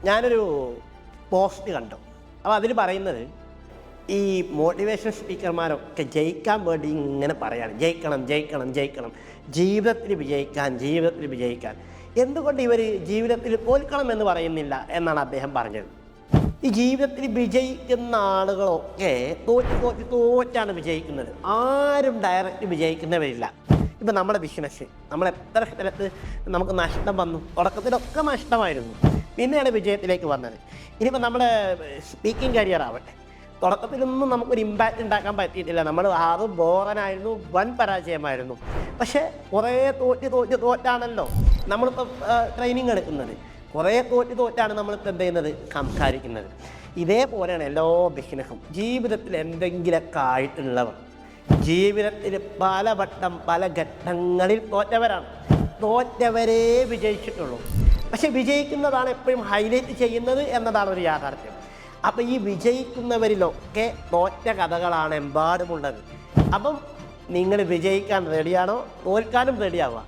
ഞാനൊരു പോസ്റ്റ് കണ്ടു. അപ്പോൾ അതിൽ പറയുന്നത് ഈ മോട്ടിവേഷൻ സ്പീക്കർമാരൊക്കെ ജയിക്കാൻ വേണ്ടി ഇങ്ങനെ പറയാണ്, ജയിക്കണം ജയിക്കണം ജയിക്കണം, ജീവിതത്തിൽ വിജയിക്കാൻ. എന്തുകൊണ്ട് ഇവർ ജീവിതത്തിൽ തോൽക്കണം എന്ന് പറയുന്നില്ല എന്നാണ് അദ്ദേഹം പറഞ്ഞത്. ഈ ജീവിതത്തിൽ വിജയിക്കുന്ന ആളുകളൊക്കെ തോറ്റാണ് വിജയിക്കുന്നത്. ആരും ഡയറക്റ്റ് വിജയിക്കുന്നവരില്ല. ഇപ്പം നമ്മുടെ ബിസിനസ്, നമ്മൾ എത്ര സ്ഥലത്ത് നമുക്ക് നഷ്ടം വന്നു, തുടക്കത്തിലൊക്കെ നഷ്ടമായിരുന്നു, പിന്നെയാണ് വിജയത്തിലേക്ക് വന്നത്. ഇനിയിപ്പോൾ നമ്മുടെ സ്പീക്കിംഗ് കരിയർ ആവട്ടെ, തുടക്കത്തിലൊന്നും നമുക്കൊരു ഇമ്പാക്റ്റ് ഉണ്ടാക്കാൻ പറ്റിയിട്ടില്ല. നമ്മൾ ആറും ബോറനായിരുന്നു, വൻ പരാജയമായിരുന്നു. പക്ഷേ കുറേ തോറ്റാണല്ലോ നമ്മളിപ്പോൾ ട്രെയിനിങ് എടുക്കുന്നത്, കുറേ തോറ്റാണ് നമ്മളിപ്പോൾ എന്ത് ചെയ്യുന്നത്, സംസാരിക്കുന്നത്. ഇതേപോലെയാണ് എല്ലാ ബിസിനസ്സും. ജീവിതത്തിൽ എന്തെങ്കിലുമൊക്കെ ആയിട്ടുള്ളവർ ജീവിതത്തിൽ പലവട്ടം പല ഘട്ടങ്ങളിൽ തോറ്റവരേ വിജയിച്ചിട്ടുള്ളൂ. പക്ഷെ വിജയിക്കുന്നതാണ് എപ്പോഴും ഹൈലൈറ്റ് ചെയ്യുന്നത് എന്നതാണ് ഒരു യാഥാർത്ഥ്യം. അപ്പം ഈ വിജയിക്കുന്നവരിലൊക്കെ തോറ്റ കഥകളാണ് എമ്പാടുമുള്ളത്. അപ്പം നിങ്ങൾ വിജയിക്കാൻ റെഡിയാണോ, തോൽക്കാനും റെഡിയാവുക.